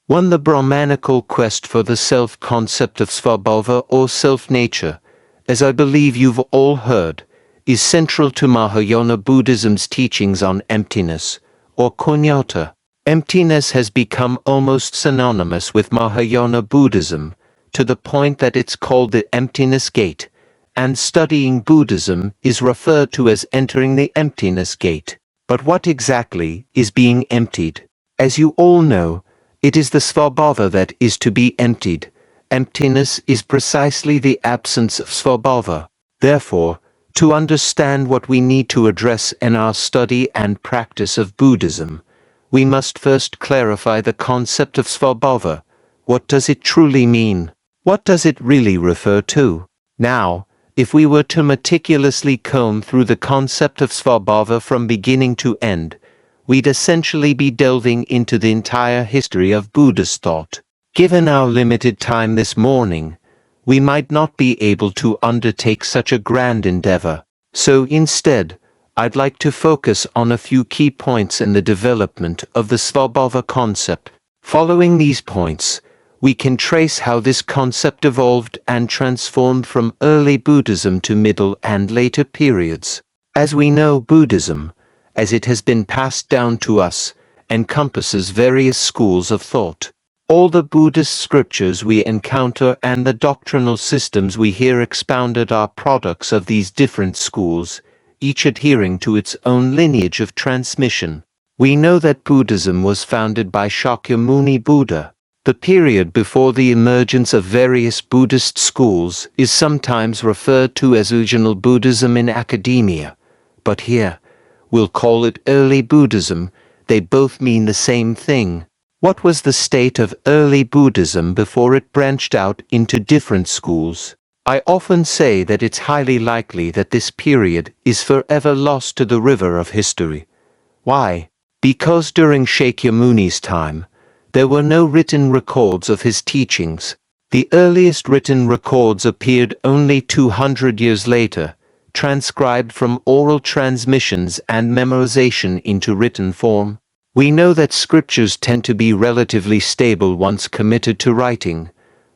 1. The Brahmanical quest for the self-concept of svabhāva or self-nature, as I believe you've all heard, is central to Mahayana Buddhism's teachings on emptiness, or śūnyatā. Emptiness has become almost synonymous with Mahayana Buddhism, to the point that it's called the emptiness gate, and studying Buddhism is referred to as entering the emptiness gate. But what exactly is being emptied? As you all know, it is the svabhāva that is to be emptied. Emptiness is precisely the absence of svabhāva. Therefore, to understand what we need to address in our study and practice of Buddhism, we must first clarify the concept of svabhāva. What does it truly mean? What does it really refer to? Now, if we were to meticulously comb through the concept of svabhāva from beginning to end, we'd essentially be delving into the entire history of Buddhist thought. Given our limited time this morning, we might not be able to undertake such a grand endeavor. So instead, I'd like to focus on a few key points in the development of the svabhāva concept. Following these points, we can trace how this concept evolved and transformed from early Buddhism to middle and later periods. As we know, Buddhism, as it has been passed down to us, encompasses various schools of thought. All the Buddhist scriptures we encounter and the doctrinal systems we hear expounded are products of these different schools, each adhering to its own lineage of transmission. We know that Buddhism was founded by Shakyamuni Buddha. The period before the emergence of various Buddhist schools is sometimes referred to as original Buddhism in academia, but here, we'll call it early Buddhism. They both mean the same thing. What was the state of early Buddhism before it branched out into different schools? I often say that it's highly likely that this period is forever lost to the river of history. Why? Because during Shakyamuni's time, there were no written records of his teachings. The earliest written records appeared only 200 years later, transcribed from oral transmissions and memorization into written form. We know that scriptures tend to be relatively stable once committed to writing,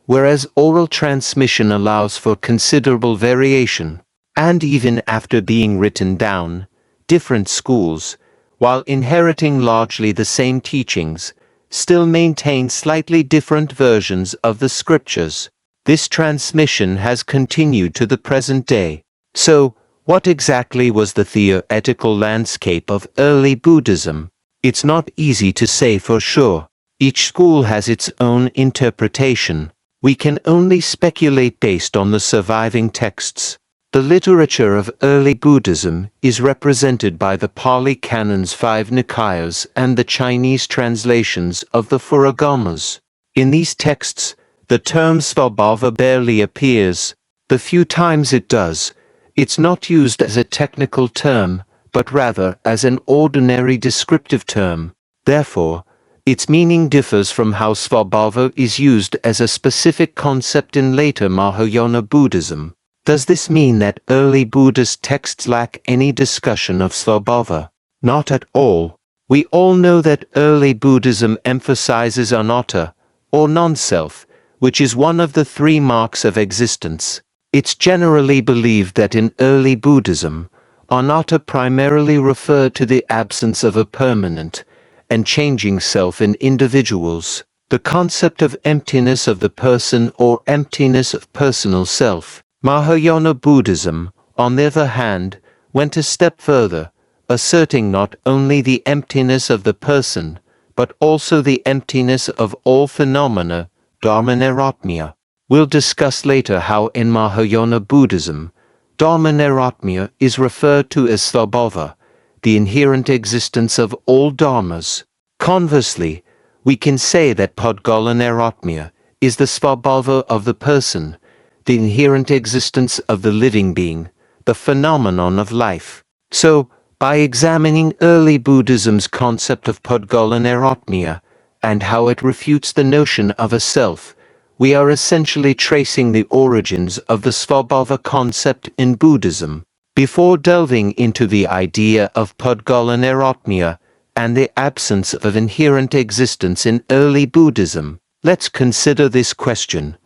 whereas oral transmission allows for considerable variation. And even after being written down, different schools, while inheriting largely the same teachings, still maintain slightly different versions of the scriptures. This transmission has continued to the present day. So, what exactly was the theoretical landscape of early Buddhism? It's not easy to say for sure. Each school has its own interpretation. We can only speculate based on the surviving texts. The literature of early Buddhism is represented by the Pali Canon's 5 Nikayas and the Chinese translations of the four Agamas. In these texts, the term svabhāva barely appears. The few times it does, it's not used as a technical term, but rather as an ordinary descriptive term. Therefore, its meaning differs from how svabhāva is used as a specific concept in later Mahayana Buddhism. Does this mean that early Buddhist texts lack any discussion of svabhāva? Not at all. We all know that early Buddhism emphasizes anatta, or non-self, which is one of the 3 marks of existence. It's generally believed that in early Buddhism, anatta primarily referred to the absence of a permanent and changing self in individuals. The concept of emptiness of the person or emptiness of personal self. Mahayana Buddhism, on the other hand, went a step further, asserting not only the emptiness of the person, but also the emptiness of all phenomena, dharma-nirātmya. We'll discuss later how in Mahayana Buddhism, dharma-nirātmya is referred to as svabhāva, the inherent existence of all dharmas. Conversely, we can say that pudgala-nirātmya is the svabhāva of the person, the inherent existence of the living being, the phenomenon of life. So, by examining early Buddhism's concept of pudgala-nirātmya, and how it refutes the notion of a self, we are essentially tracing the origins of the svabhāva concept in Buddhism. Before delving into the idea of pudgala-nirātmya and the absence of inherent existence in early Buddhism. Let's consider this question.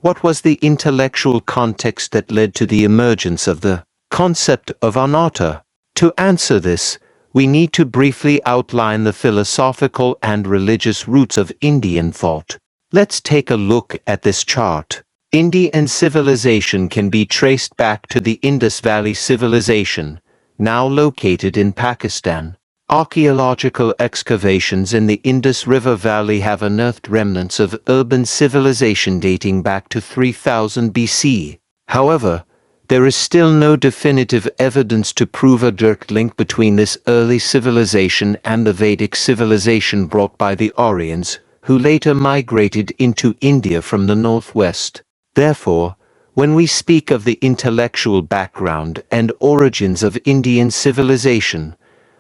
What was the intellectual context that led to the emergence of the concept of anatta? To answer this, we need to briefly outline the philosophical and religious roots of Indian thought. Let's take a look at this chart. Indian civilization can be traced back to the Indus Valley Civilization, now located in Pakistan. Archaeological excavations in the Indus River Valley have unearthed remnants of urban civilization dating back to 3000 BC. However, there is still no definitive evidence to prove a direct link between this early civilization and the Vedic civilization brought by the Aryans, who later migrated into India from the northwest. Therefore, when we speak of the intellectual background and origins of Indian civilization,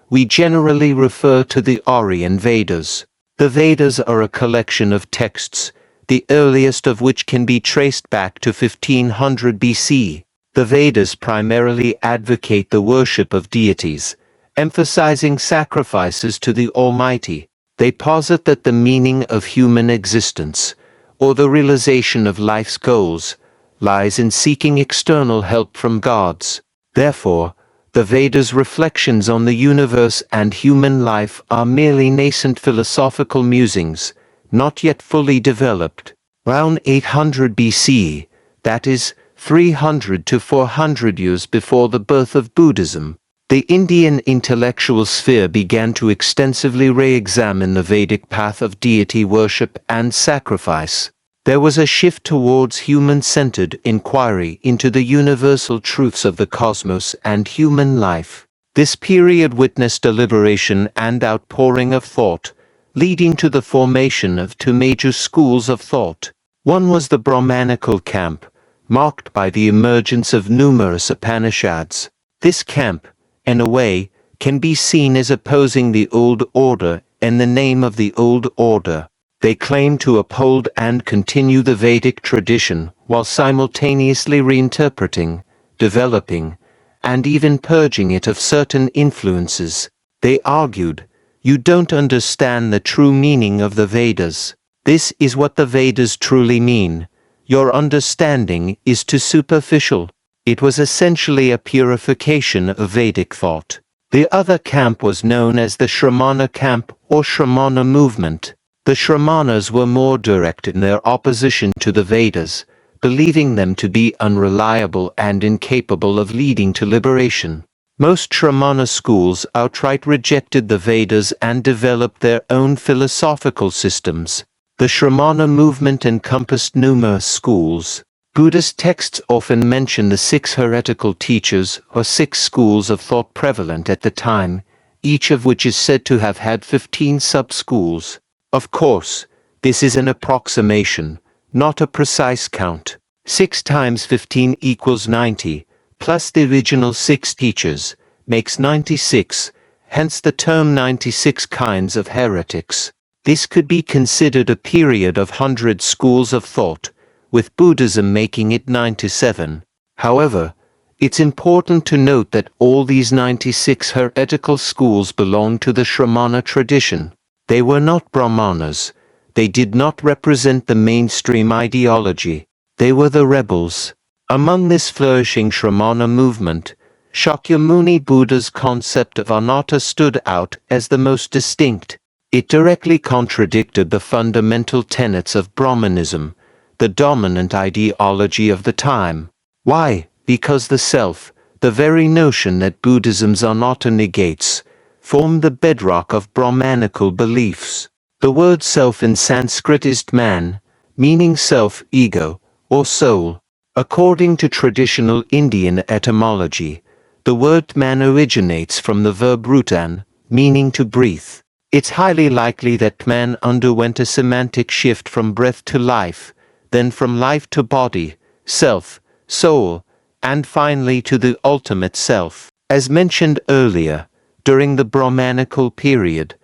we generally refer to the Aryan Vedas. The Vedas are a collection of texts, the earliest of which can be traced back to 1500 BC. The Vedas primarily advocate the worship of deities, emphasizing sacrifices to the Almighty. They posit that the meaning of human existence, or the realization of life's goals, lies in seeking external help from gods. Therefore, the Vedas' reflections on the universe and human life are merely nascent philosophical musings, not yet fully developed. Around 800 BC, that is, 300 to 400 years before the birth of Buddhism, the Indian intellectual sphere began to extensively re-examine the Vedic path of deity worship and sacrifice. There was a shift towards human-centered inquiry into the universal truths of the cosmos and human life. This period witnessed a liberation and outpouring of thought, leading to the formation of two major schools of thought. One was the Brahmanical camp, marked by the emergence of numerous Upanishads. This camp, in a way, can be seen as opposing the old order in the name of the old order. They claim to uphold and continue the Vedic tradition while simultaneously reinterpreting, developing, and even purging it of certain influences. They argued, "You don't understand the true meaning of the Vedas. This is what the Vedas truly mean. Your understanding is too superficial." It was essentially a purification of Vedic thought. The other camp was known as the Shramana camp or Shramana movement. The Shramanas were more direct in their opposition to the Vedas, believing them to be unreliable and incapable of leading to liberation. Most Shramana schools outright rejected the Vedas and developed their own philosophical systems. The Shramana movement encompassed numerous schools. Buddhist texts often mention the 6 heretical teachers or 6 schools of thought prevalent at the time, each of which is said to have had 15 sub-schools. Of course, this is an approximation, not a precise count. 6 times 15 equals 90, plus the original 6 teachers, makes 96, hence the term 96 kinds of heretics. This could be considered a period of 100 schools of thought, with Buddhism making it 97. However, it's important to note that all these 96 heretical schools belong to the Shramana tradition. They were not Brahmanas. They did not represent the mainstream ideology. They were the rebels. Among this flourishing Shramana movement, Shakyamuni Buddha's concept of anatta stood out as the most distinct. It directly contradicted the fundamental tenets of Brahmanism, the dominant ideology of the time. Why? Because the self, the very notion that Buddhism's anatta negates, formed the bedrock of Brahmanical beliefs. The word self in Sanskrit is man, meaning self, ego, or soul. According to traditional Indian etymology, the word man originates from the verb rutan, meaning to breathe. It's highly likely that man underwent a semantic shift from breath to life, then from life to body, self, soul, and finally to the ultimate self. As mentioned earlier, during the Brahmanical period,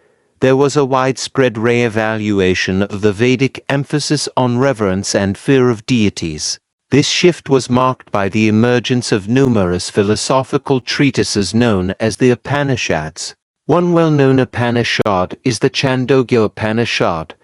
there was a widespread re-evaluation of the Vedic emphasis on reverence and fear of deities. This shift was marked by the emergence of numerous philosophical treatises known as the Upanishads. One well-known Upanishad is the Chandogya Upanishad,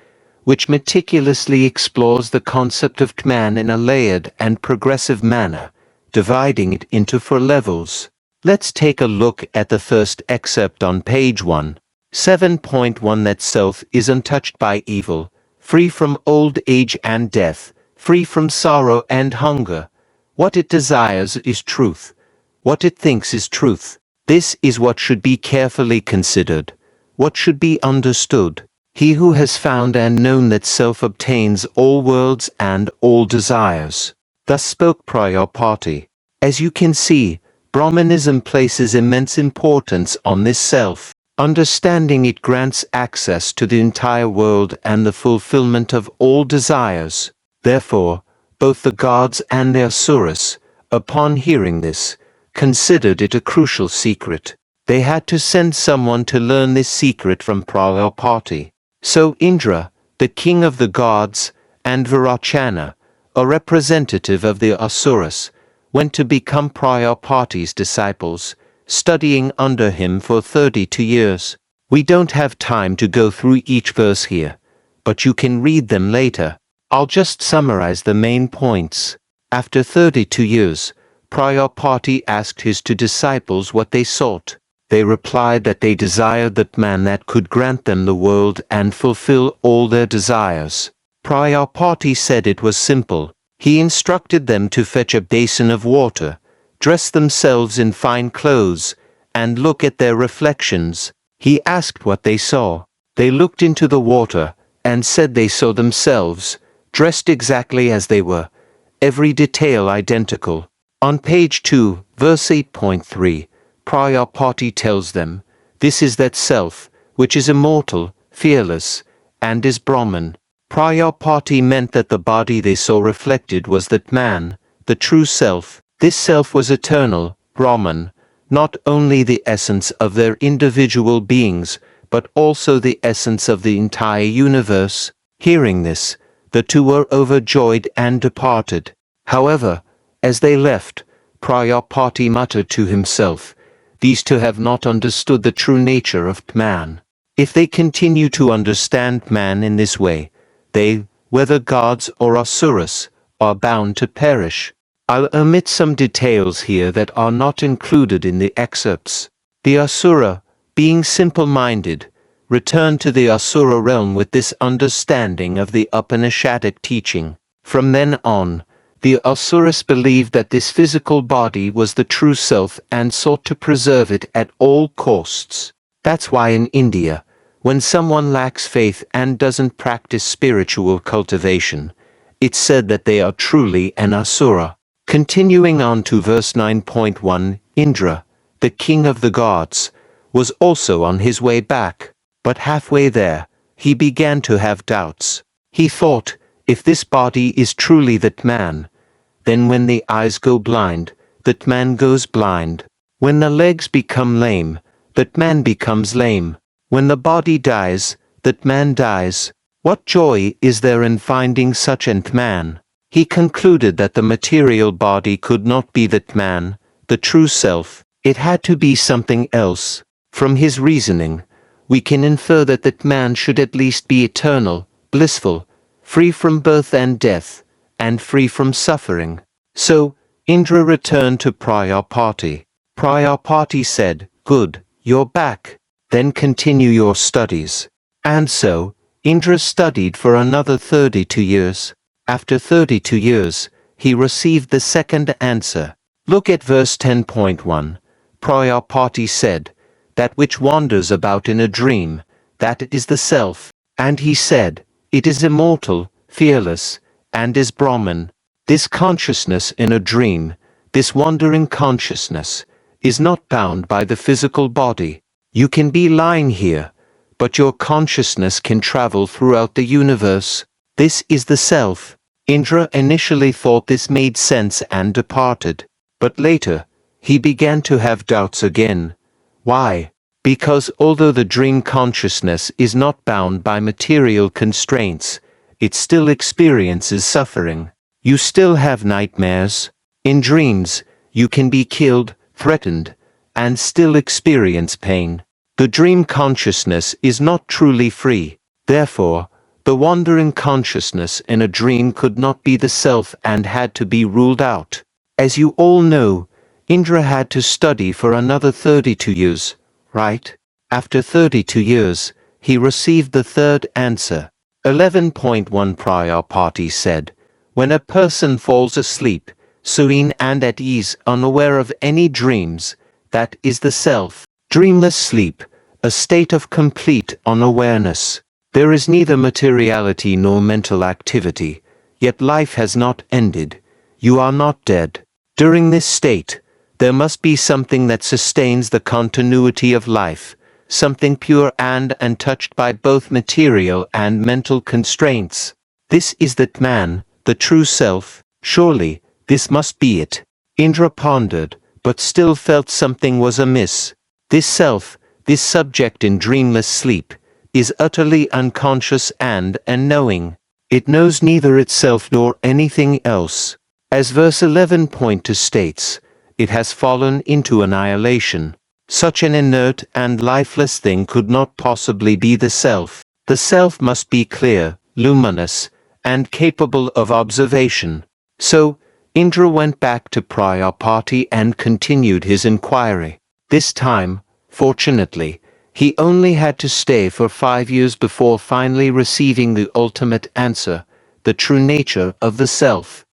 which meticulously explores the concept of man in a layered and progressive manner, dividing it into 4 levels. Let's take a look at the first excerpt on page 1. 7.1 That self is untouched by evil, free from old age and death, free from sorrow and hunger. What it desires is truth. What it thinks is truth. This is what should be carefully considered, what should be understood. He who has found and known that self obtains all worlds and all desires. Thus spoke Prajapati. As you can see, Brahmanism places immense importance on this self. Understanding it grants access to the entire world and the fulfillment of all desires. Therefore, both the gods and the asuras, upon hearing this, considered it a crucial secret. They had to send someone to learn this secret from Prajapati. So Indra, the king of the gods, and Virachana, a representative of the asuras, went to become Prajapati's disciples, studying under him for 32 years. We don't have time to go through each verse here, but you can read them later. I'll just summarize the main points. After 32 years, Prajapati asked his 2 disciples what they sought. They replied that they desired that man that could grant them the world and fulfill all their desires. Prajapati said it was simple. He instructed them to fetch a basin of water, dress themselves in fine clothes, and look at their reflections. He asked what they saw. They looked into the water, and said they saw themselves, dressed exactly as they were, every detail identical. On page 2, verse 8.3, Prajapati tells them, this is that self, which is immortal, fearless, and is Brahman. Prajapati meant that the body they saw reflected was that man, the true self. This self was eternal, Brahman, not only the essence of their individual beings, but also the essence of the entire universe. Hearing this, the 2 were overjoyed and departed. However, as they left, Prajapati muttered to himself, these 2 have not understood the true nature of man. If they continue to understand man in this way, they, whether gods or asuras, are bound to perish. I'll omit some details here that are not included in the excerpts. The asura, being simple-minded, returned to the asura realm with this understanding of the Upanishadic teaching. From then on, the asuras believed that this physical body was the true self and sought to preserve it at all costs. That's why in India, when someone lacks faith and doesn't practice spiritual cultivation, it's said that they are truly an asura. Continuing on to verse 9.1, Indra, the king of the gods, was also on his way back, but halfway there, he began to have doubts. He thought, if this body is truly that man, then when the eyes go blind, that man goes blind. When the legs become lame, that man becomes lame. When the body dies, that man dies. What joy is there in finding such an man? He concluded that the material body could not be that man, the true self. It had to be something else. From his reasoning, we can infer that that man should at least be eternal, blissful, free from birth and death, and free from suffering. So, Indra returned to Prajapati. Prajapati said, "Good, you're back. Then continue your studies." And so, Indra studied for another 32 years. After 32 years, he received the second answer. Look at verse 10.1. Prajapati said, "That which wanders about in a dream, that is the self." And he said, "It is immortal, fearless, and is Brahman." This consciousness in a dream, this wandering consciousness, is not bound by the physical body. You can be lying here, but your consciousness can travel throughout the universe. This is the self. Indra initially thought this made sense and departed, but later, he began to have doubts again. Why? Because although the dream consciousness is not bound by material constraints, it still experiences suffering. You still have nightmares. In dreams, you can be killed, threatened, and still experience pain. The dream consciousness is not truly free. Therefore, the wandering consciousness in a dream could not be the self and had to be ruled out. As you all know, Indra had to study for another 32 years, right? After 32 years, he received the third answer. 11.1 Prajapati said, when a person falls asleep, serene and at ease, unaware of any dreams, that is the self. Dreamless sleep, a state of complete unawareness. There is neither materiality nor mental activity, yet life has not ended. You are not dead. During this state, there must be something that sustains the continuity of life, something pure and untouched by both material and mental constraints. This is that man, the true self. Surely, this must be it. Indra pondered, but still felt something was amiss. This self, this subject in dreamless sleep, is utterly unconscious and unknowing. It knows neither itself nor anything else. As verse 11.2 states, it has fallen into annihilation. Such an inert and lifeless thing could not possibly be the self. The self must be clear, luminous, and capable of observation. So, Indra went back to Prajapati and continued his inquiry. This time, fortunately, he only had to stay for 5 years before finally receiving the ultimate answer, the true nature of the self.